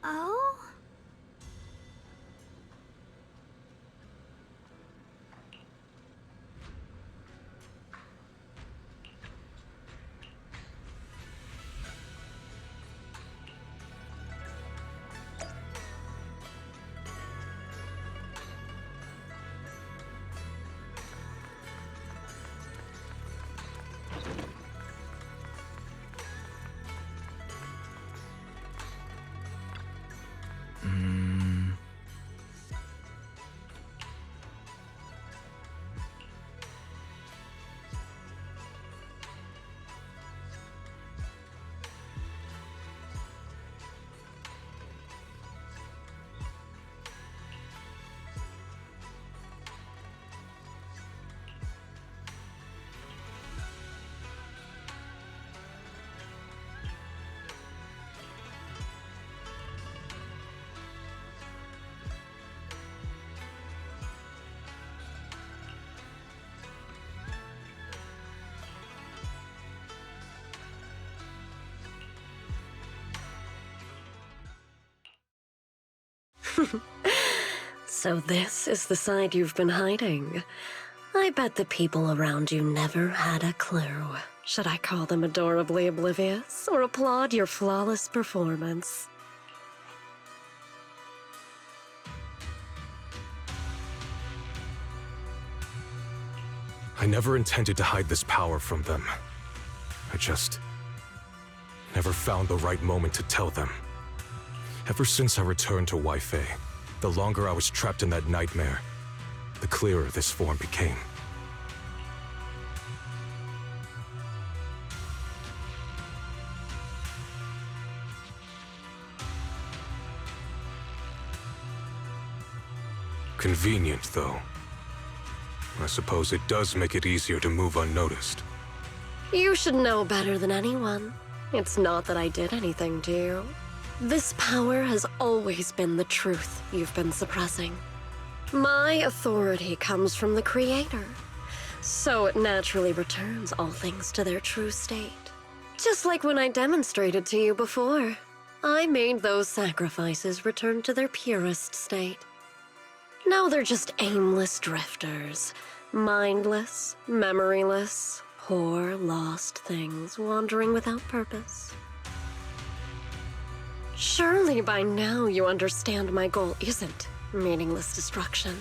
Oh? So this is the side you've been hiding. I bet the people around you never had a clue. Should I call them adorably oblivious, or applaud your flawless performance? I never intended to hide this power from them. I just never found the right moment to tell them. Ever since I returned to Wi-Fi, the longer I was trapped in that nightmare, the clearer this form became. Convenient, though. I suppose it does make it easier to move unnoticed. You should know better than anyone. It's not that I did anything to you. This power has always been the truth you've been suppressing. My authority comes from the Creator, so it naturally returns all things to their true state. Just like when I demonstrated to you before, I made those sacrifices return to their purest state. Now they're just aimless drifters, mindless, memoryless, poor, lost things wandering without purpose. Surely by now you understand my goal isn't meaningless destruction.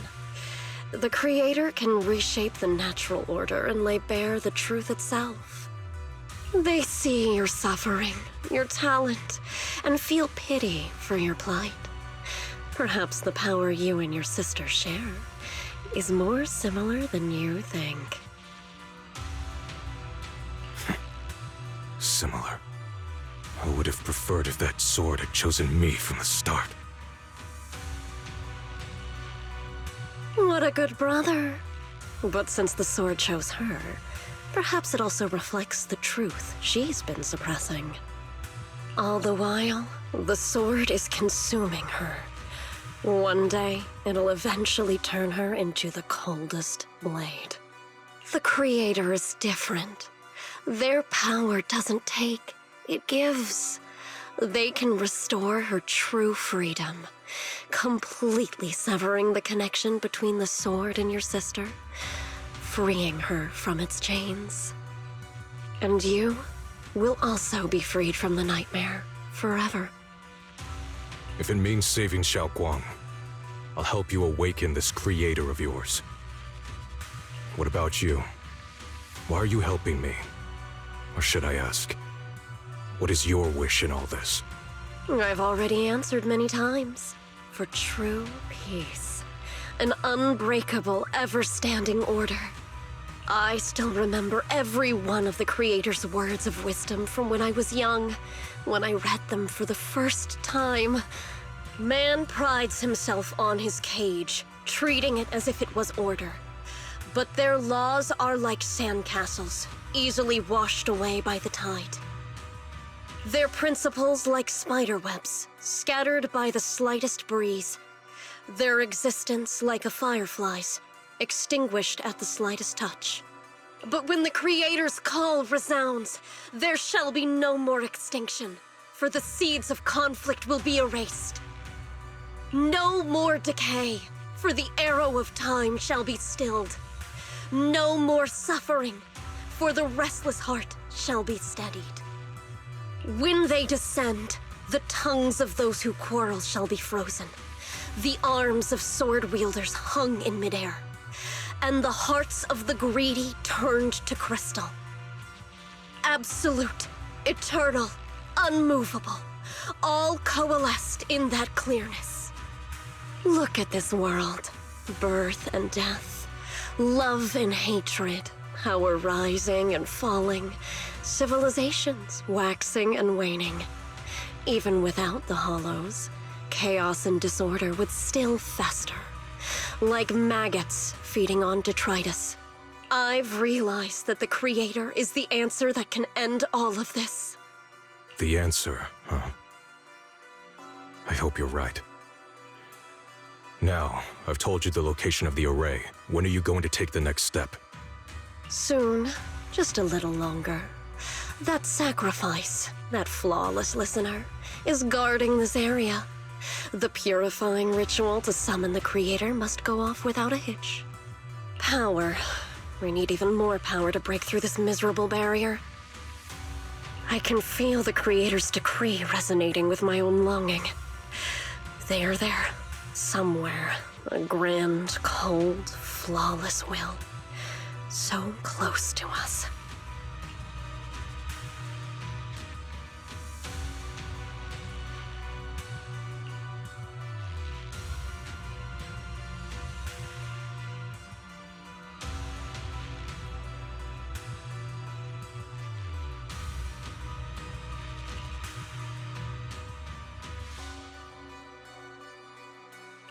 The Creator can reshape the natural order and lay bare the truth itself. They see your suffering, your talent, and feel pity for your plight. Perhaps the power you and your sister share is more similar than you think. Similar. I would have preferred if that sword had chosen me from the start. What a good brother. But since the sword chose her, Perhaps it also reflects the truth she's been suppressing. All the while, the sword is consuming her. One day, it'll eventually turn her into the coldest blade. The Creator is different. Their power doesn't take, it gives. They can restore her true freedom, completely severing the connection between the sword and your sister, freeing her from its chains. And you will also be freed from the nightmare forever. If it means saving Xiaoguang, I'll help you awaken this creator of yours. What about you? Why are you helping me? Or should I ask, what is your wish in all this? I've already answered many times. For true peace. An unbreakable, ever-standing order. I still remember every one of the Creator's words of wisdom from when I was young, when I read them for the first time. Man prides himself on his cage, treating it as if it was order. But their laws are like sandcastles, easily washed away by the tide. Their principles like spiderwebs, scattered by the slightest breeze. Their existence like a firefly's, extinguished at the slightest touch. But when the Creator's call resounds, there shall be no more extinction, for the seeds of conflict will be erased. No more decay, for the arrow of time shall be stilled. No more suffering, for the restless heart shall be steadied. When they descend, the tongues of those who quarrel shall be frozen, the arms of sword-wielders hung in midair, and the hearts of the greedy turned to crystal. Absolute, eternal, unmovable, all coalesced in that clearness. Look at this world, birth and death, love and hatred, how we're rising and falling, civilizations waxing and waning. Even without the hollows, chaos and disorder would still fester, like maggots feeding on detritus. I've realized that the Creator is the answer that can end all of this. The answer, huh? I hope you're right. Now, I've told you the location of the array. When are you going to take the next step? Soon, just a little longer. That sacrifice, that flawless listener, is guarding this area. The purifying ritual to summon the Creator must go off without a hitch. Power. We need even more power to break through this miserable barrier. I can feel the Creator's decree resonating with my own longing. They are there, somewhere. A grand, cold, flawless will. So close to us.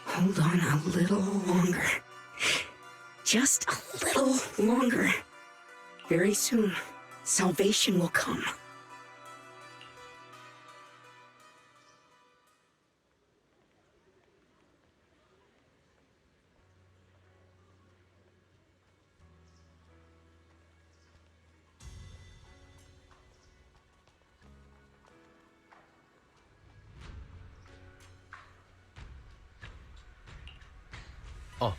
Hold on a little longer. Just a little longer. Very soon, salvation will come. Oh.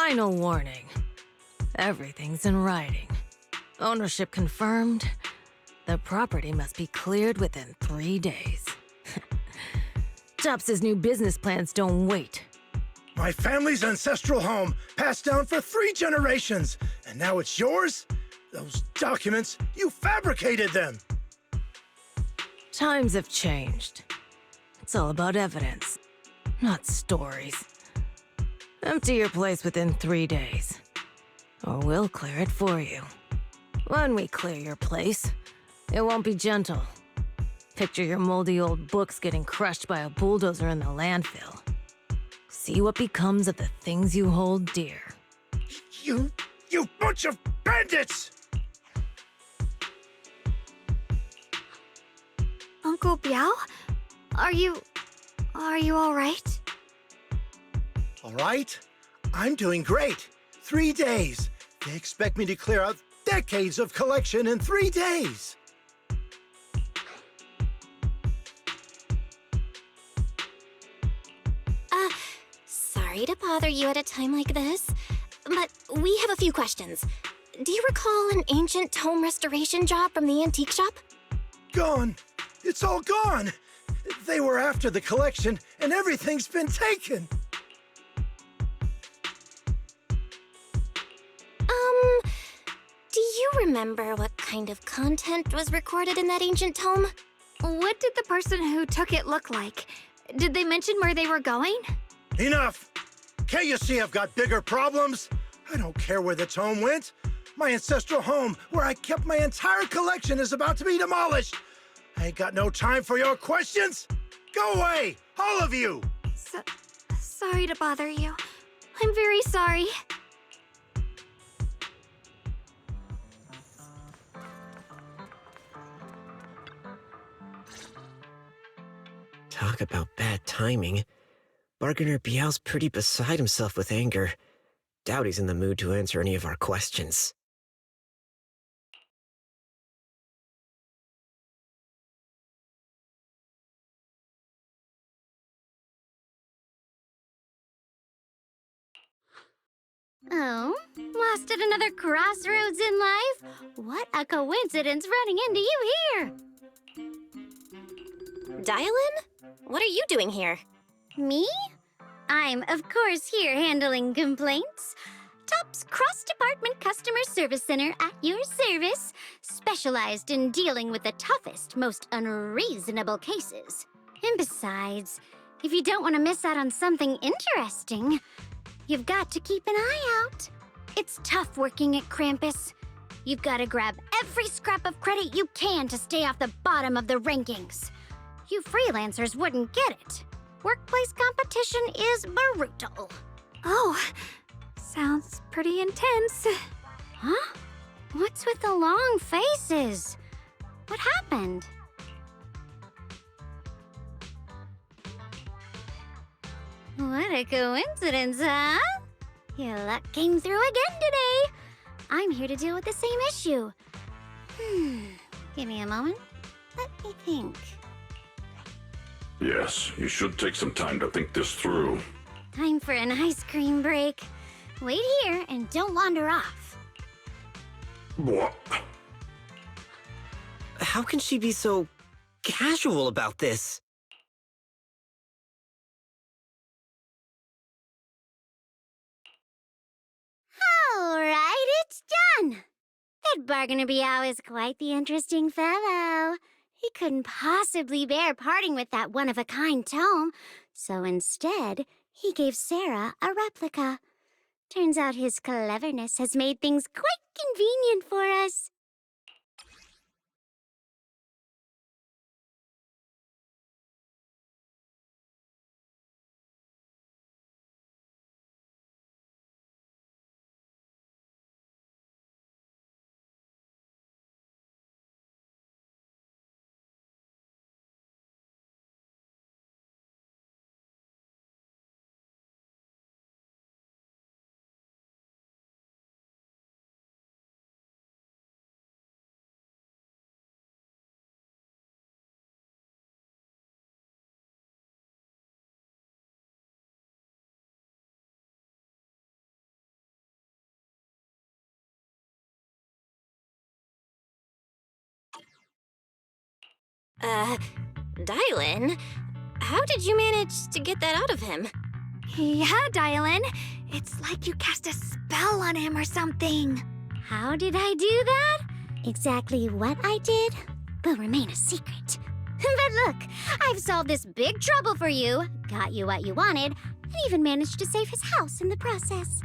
Final warning. Everything's in writing. Ownership confirmed. The property must be cleared within 3 days. Tubbs' new business plans don't wait. My family's ancestral home, passed down for 3 generations, and now it's yours? Those documents, you fabricated them! Times have changed. It's all about evidence, not stories. Empty your place within 3 days, or we'll clear it for you. When we clear your place, it won't be gentle. Picture your moldy old books getting crushed by a bulldozer in the landfill. See what becomes of the things you hold dear. You bunch of bandits! Uncle Biao? Are you all right? All right, I'm doing great. 3 days. They expect me to clear out decades of collection in 3 days. Sorry to bother you at a time like this, but we have a few questions. Do you recall an ancient tome restoration job from the antique shop? Gone. It's all gone. They were after the collection, and everything's been taken. Do you remember what kind of content was recorded in that ancient tome? What did the person who took it look like? Did they mention where they were going? Enough! Can't you see I've got bigger problems? I don't care where the tome went. My ancestral home, where I kept my entire collection, is about to be demolished. I ain't got no time for your questions. Go away, all of you! Sorry to bother you. I'm very sorry. Talk about bad timing. Bargainer Biao's pretty beside himself with anger. Doubt he's in the mood to answer any of our questions. Oh, lost at another crossroads in life? What a coincidence running into you here! Dial-in? What are you doing here? Me? I'm, of course, here handling complaints. Top's cross-department customer service center at your service, specialized in dealing with the toughest, most unreasonable cases. And besides, if you don't want to miss out on something interesting, you've got to keep an eye out. It's tough working at Krampus. You've got to grab every scrap of credit you can to stay off the bottom of the rankings. You freelancers wouldn't get it. Workplace competition is brutal. Oh, sounds pretty intense. Huh? What's with the long faces? What happened? What a coincidence, huh? Your luck came through again today. I'm here to deal with the same issue. Give me a moment. Let me think. Yes, you should take some time to think this through. Time for an ice cream break. Wait here and don't wander off. What? How can she be so casual about this? All right, it's done. That Bargainer Biao is quite the interesting fellow. He couldn't possibly bear parting with that one-of-a-kind tome, so instead, he gave Sarah a replica. Turns out his cleverness has made things quite convenient for us. Dylan? How did you manage to get that out of him? Yeah, Dylan. It's like you cast a spell on him or something. How did I do that? Exactly what I did will remain a secret. But look, I've solved this big trouble for you, got you what you wanted, and even managed to save his house in the process.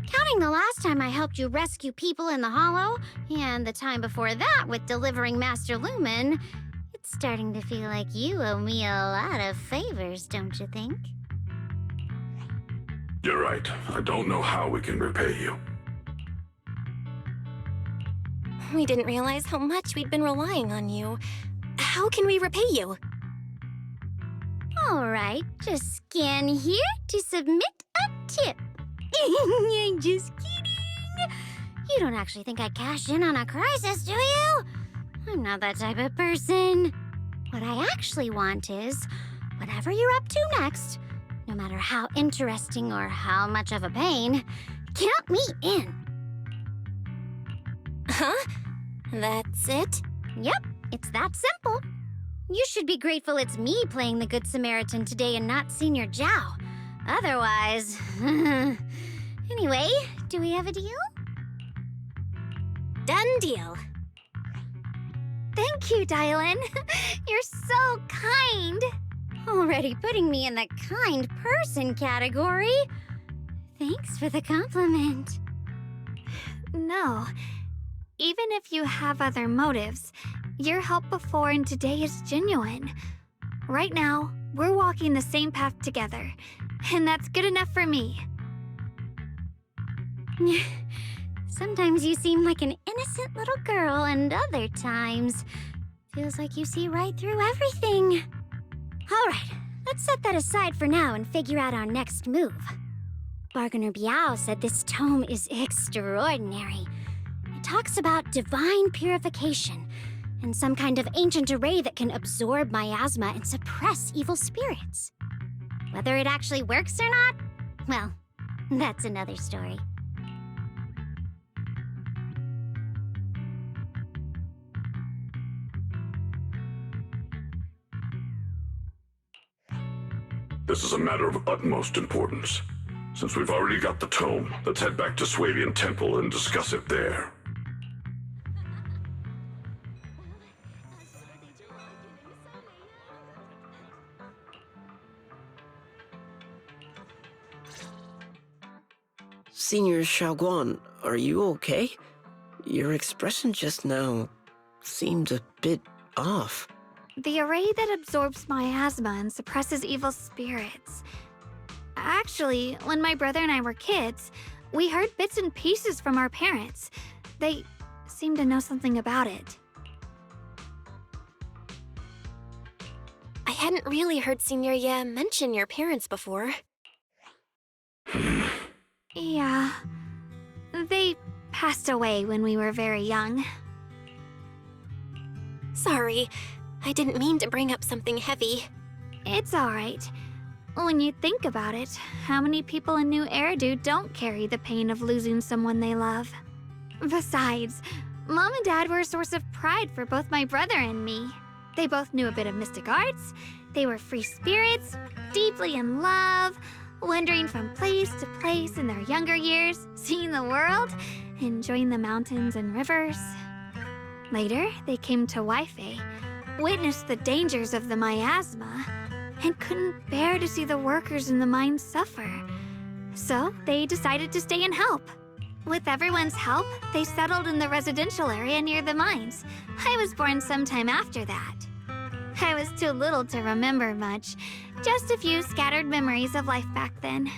Counting the last time I helped you rescue people in the Hollow, and the time before that with delivering Master Lumen, it's starting to feel like you owe me a lot of favors, don't you think? You're right. I don't know how we can repay you. We didn't realize how much we'd been relying on you. How can we repay you? All right, just scan here to submit a tip. I'm just kidding. You don't actually think I'd cash in on a crisis, do you? I'm not that type of person. What I actually want is, whatever you're up to next, no matter how interesting or how much of a pain, count me in. Huh? That's it? Yep, it's that simple. You should be grateful it's me playing the Good Samaritan today and not Senior Zhao. Otherwise... Anyway, do we have a deal? Done deal. Thank you, Dylan. You're so kind. Already putting me in the kind person category. Thanks for the compliment. No. Even if you have other motives, your help before and today is genuine. Right now, we're walking the same path together, and that's good enough for me. Sometimes you seem like an innocent little girl, and other times, feels like you see right through everything. All right, let's set that aside for now and figure out our next move. Bargainer Biao said this tome is extraordinary. It talks about divine purification and some kind of ancient array that can absorb miasma and suppress evil spirits. Whether it actually works or not, well, that's another story. This is a matter of utmost importance. Since we've already got the tome, let's head back to Swabian Temple and discuss it there. Senior Xiaoguan, are you okay? Your expression just now seemed a bit off. The array that absorbs miasma and suppresses evil spirits. Actually, when my brother and I were kids, we heard bits and pieces from our parents. They seemed to know something about it. I hadn't really heard Senior Ye mention your parents before. Yeah. They passed away when we were very young. Sorry, I didn't mean to bring up something heavy. It's alright. When you think about it, how many people in New Eridu don't carry the pain of losing someone they love? Besides, Mom and Dad were a source of pride for both my brother and me. They both knew a bit of mystic arts, they were free spirits, deeply in love, wandering from place to place in their younger years, seeing the world, enjoying the mountains and rivers. Later, they came to Waifei, witnessed the dangers of the miasma, and couldn't bear to see the workers in the mines suffer. So they decided to stay and help. With everyone's help, they settled in the residential area near the mines. I was born sometime after that. I was too little to remember much, just a few scattered memories of life back then.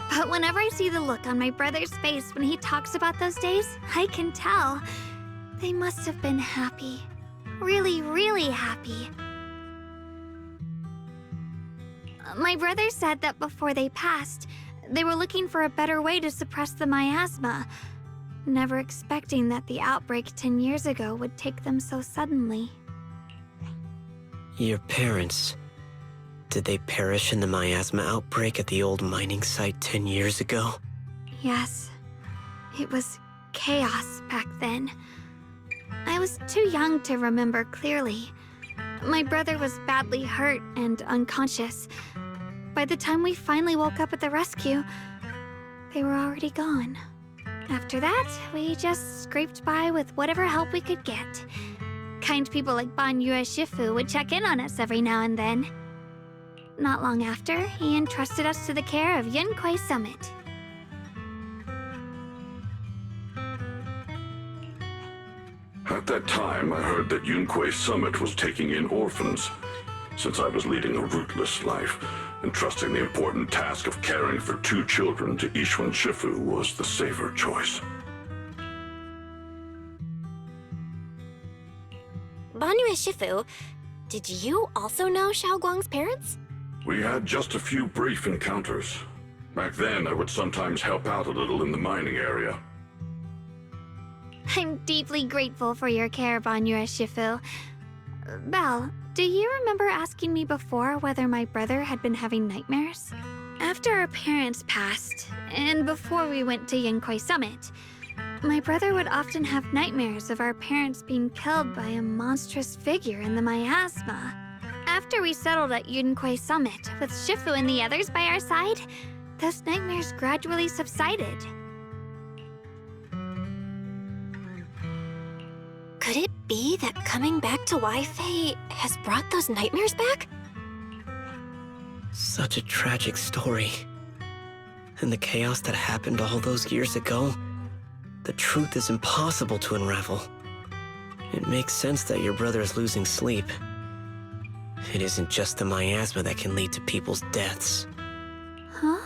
But whenever I see the look on my brother's face when he talks about those days, I can tell they must have been happy. Really, really happy. My brother said that before they passed, they were looking for a better way to suppress the miasma, never expecting that the outbreak 10 years ago would take them so suddenly. Your parents, did they perish in the miasma outbreak at the old mining site 10 years ago? Yes, it was chaos back then. I was too young to remember clearly. My brother was badly hurt and unconscious. By the time we finally woke up at the rescue, they were already gone. After that, we just scraped by with whatever help we could get. Kind people like Banyue Shifu would check in on us every now and then. Not long after, he entrusted us to the care of Yunquei Summit. At that time, I heard that Yunquei Summit was taking in orphans. Since I was leading a rootless life, entrusting the important task of caring for 2 children to Ishun Shifu was the safer choice. Banyue Shifu, did you also know Xiao Guang's parents? We had just a few brief encounters. Back then, I would sometimes help out a little in the mining area. I'm deeply grateful for your care, Banyue Shifu. Belle, do you remember asking me before whether my brother had been having nightmares? After our parents passed, and before we went to Yunquei Summit, my brother would often have nightmares of our parents being killed by a monstrous figure in the miasma. After we settled at Yunquei Summit, with Shifu and the others by our side, those nightmares gradually subsided. Could it be that coming back to Wi-Fi has brought those nightmares back? Such a tragic story. And the chaos that happened all those years ago, the truth is impossible to unravel. It makes sense that your brother is losing sleep. It isn't just the miasma that can lead to people's deaths. Huh?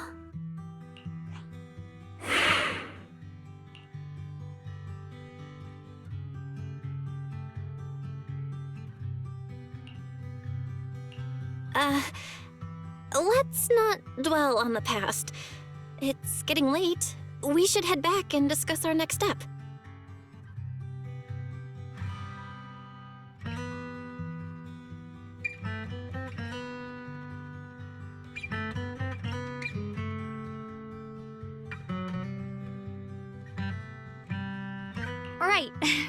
Let's not dwell on the past. It's getting late. We should head back and discuss our next step.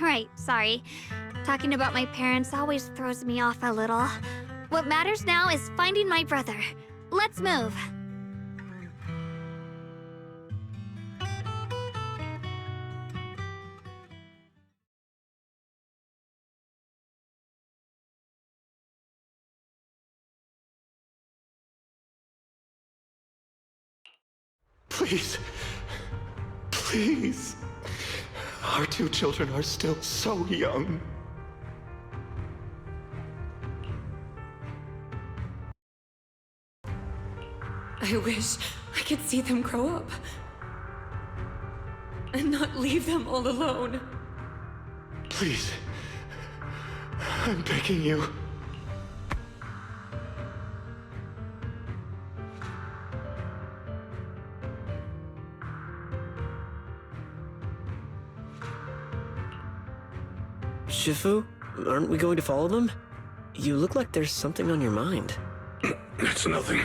Right, sorry. Talking about my parents always throws me off a little. What matters now is finding my brother. Let's move. Please. Please. Our 2 children are still so young. I wish I could see them grow up. And not leave them all alone. Please. I'm begging you. Shifu, aren't we going to follow them? You look like there's something on your mind. It's nothing.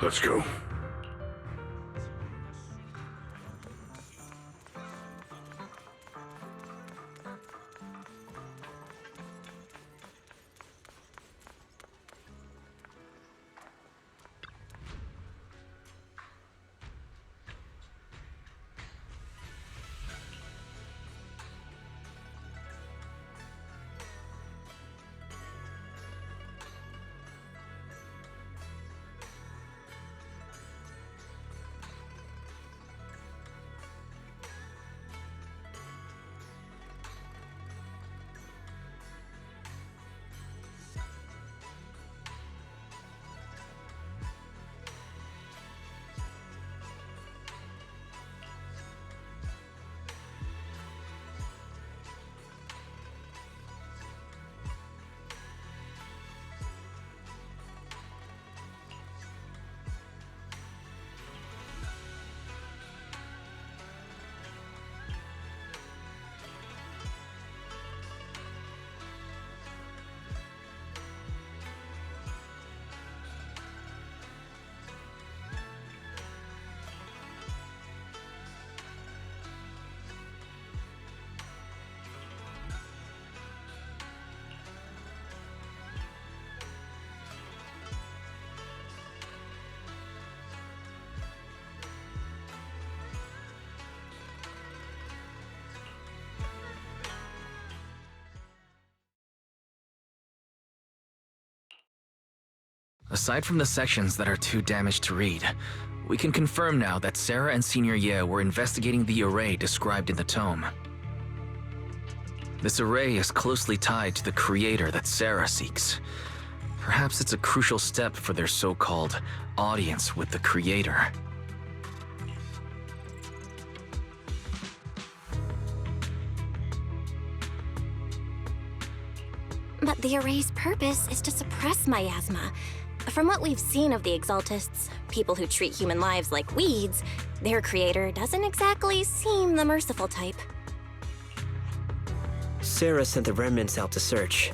Let's go. Aside from the sections that are too damaged to read, we can confirm now that Sarah and Senior Ye were investigating the array described in the tome. This array is closely tied to the creator that Sarah seeks. Perhaps it's a crucial step for their so-called audience with the creator. But the array's purpose is to suppress miasma. From what we've seen of the Exaltists, people who treat human lives like weeds, their creator doesn't exactly seem the merciful type. Sarah sent the remnants out to search.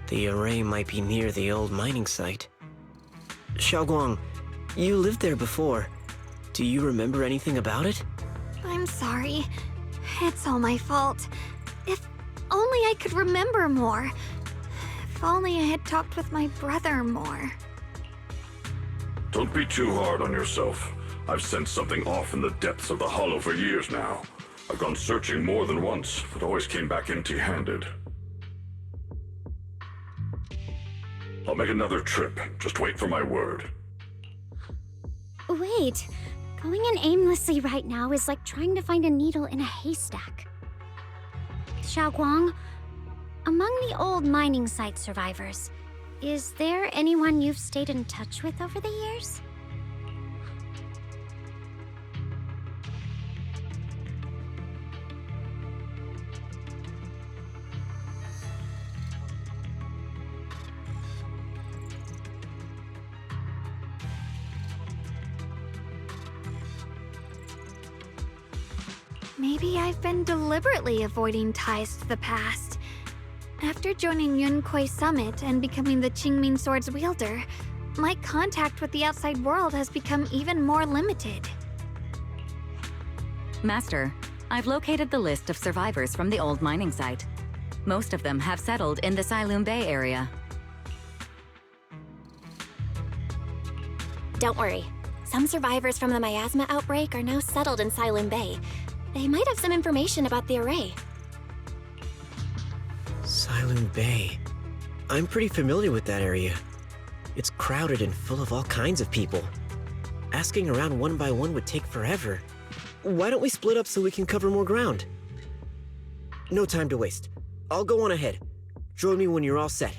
The array might be near the old mining site. Xiaoguang, you lived there before. Do you remember anything about it? I'm sorry. It's all my fault. If only I could remember more. If only I had talked with my brother more. Don't be too hard on yourself. I've sensed something off in the depths of the hollow for years now. I've gone searching more than once, but always came back empty-handed. I'll make another trip. Just wait for my word. Wait, going in aimlessly right now is like trying to find a needle in a haystack. Xiaoguang, among the old mining site survivors, is there anyone you've stayed in touch with over the years? Maybe I've been deliberately avoiding ties to the past. After joining Yunquei Summit and becoming the Qingming Sword's wielder, my contact with the outside world has become even more limited. Master, I've located the list of survivors from the old mining site. Most of them have settled in the Silum Bay area. Don't worry. Some survivors from the miasma outbreak are now settled in Silum Bay. They might have some information about the array. Silum Bay. I'm pretty familiar with that area. It's crowded and full of all kinds of people. Asking around one by one would take forever. Why don't we split up so we can cover more ground? No time to waste. I'll go on ahead. Join me when you're all set.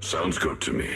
Sounds good to me.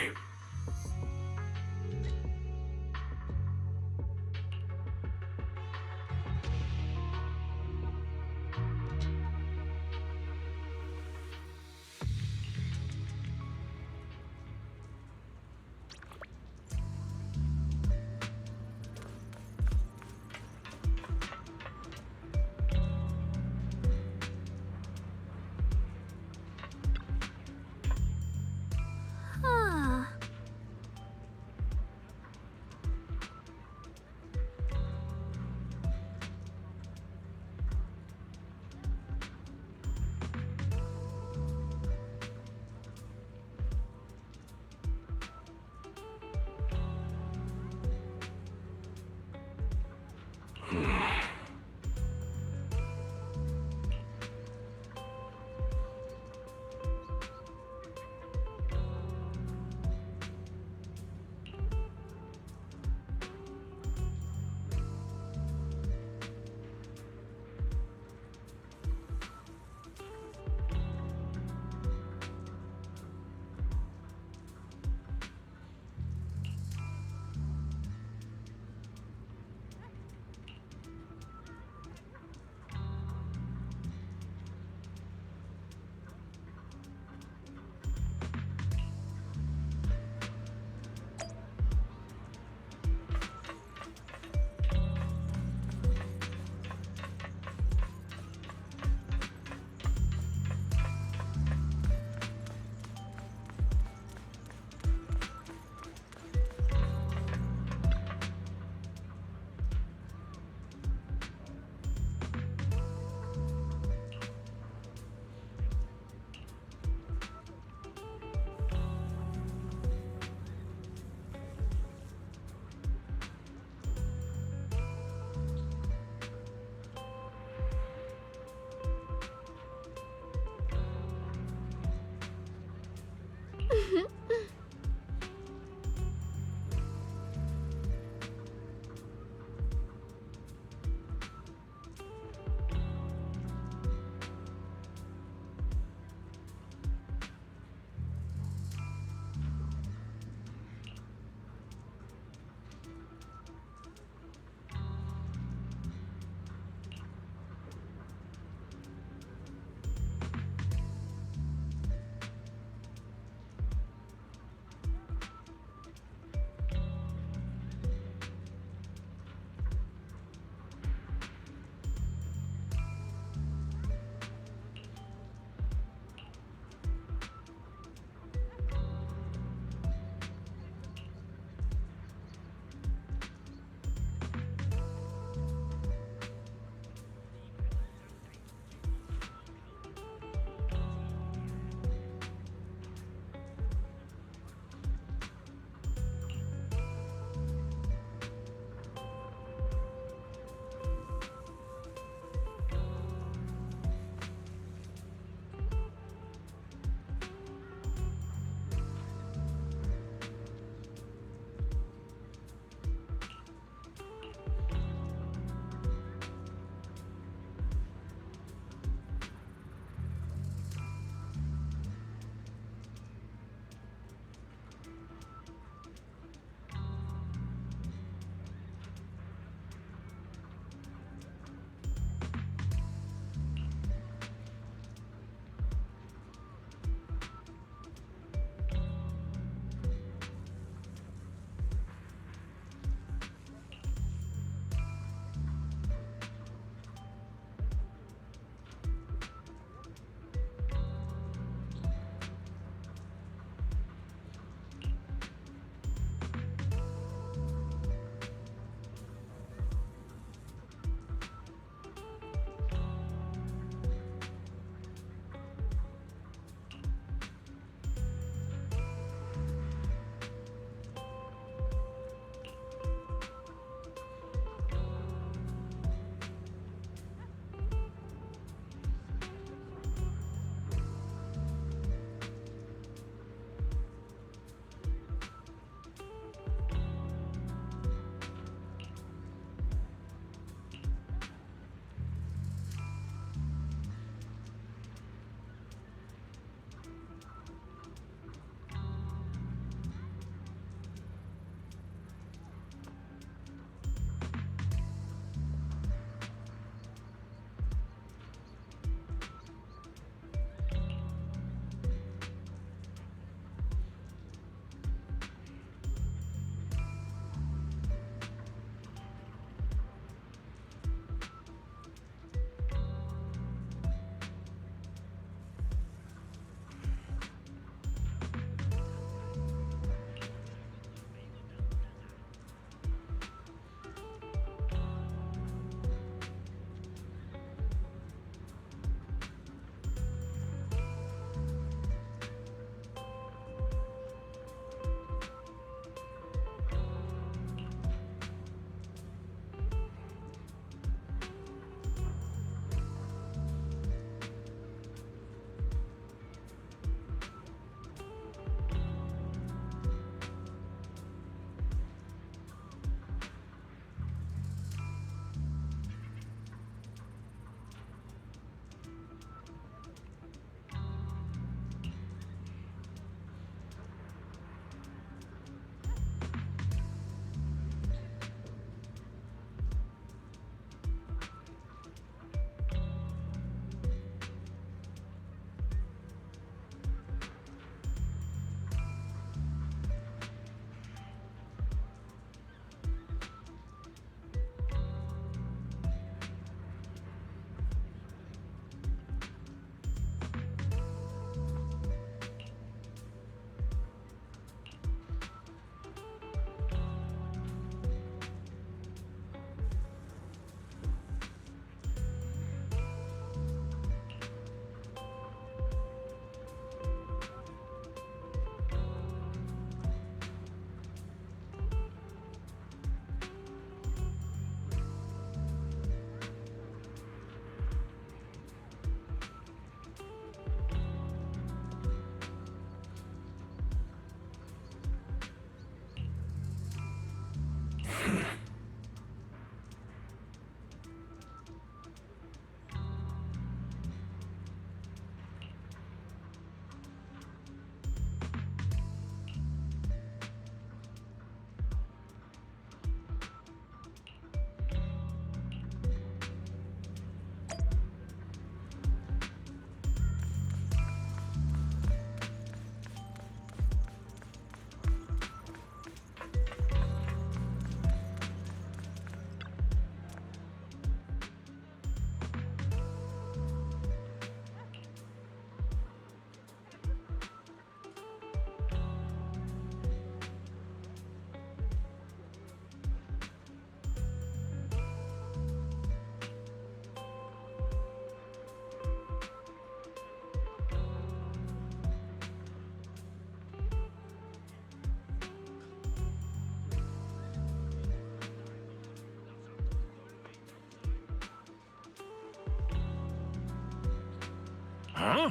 Huh?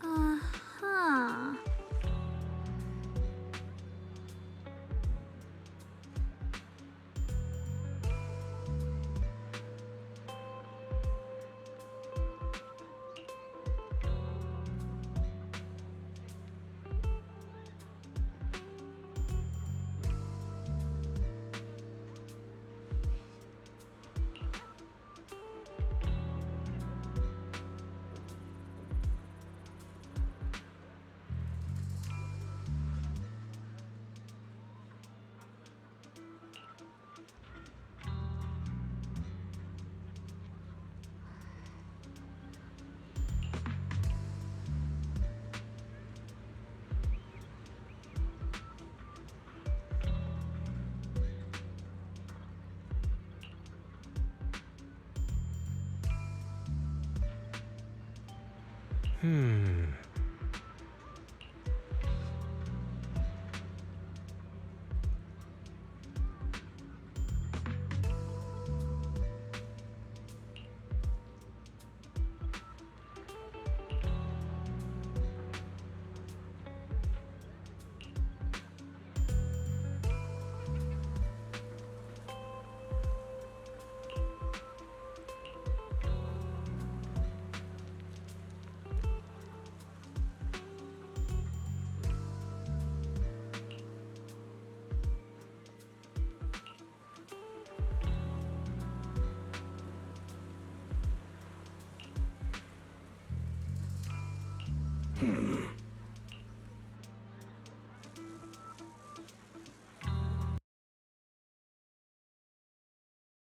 Uh-huh. Hmm.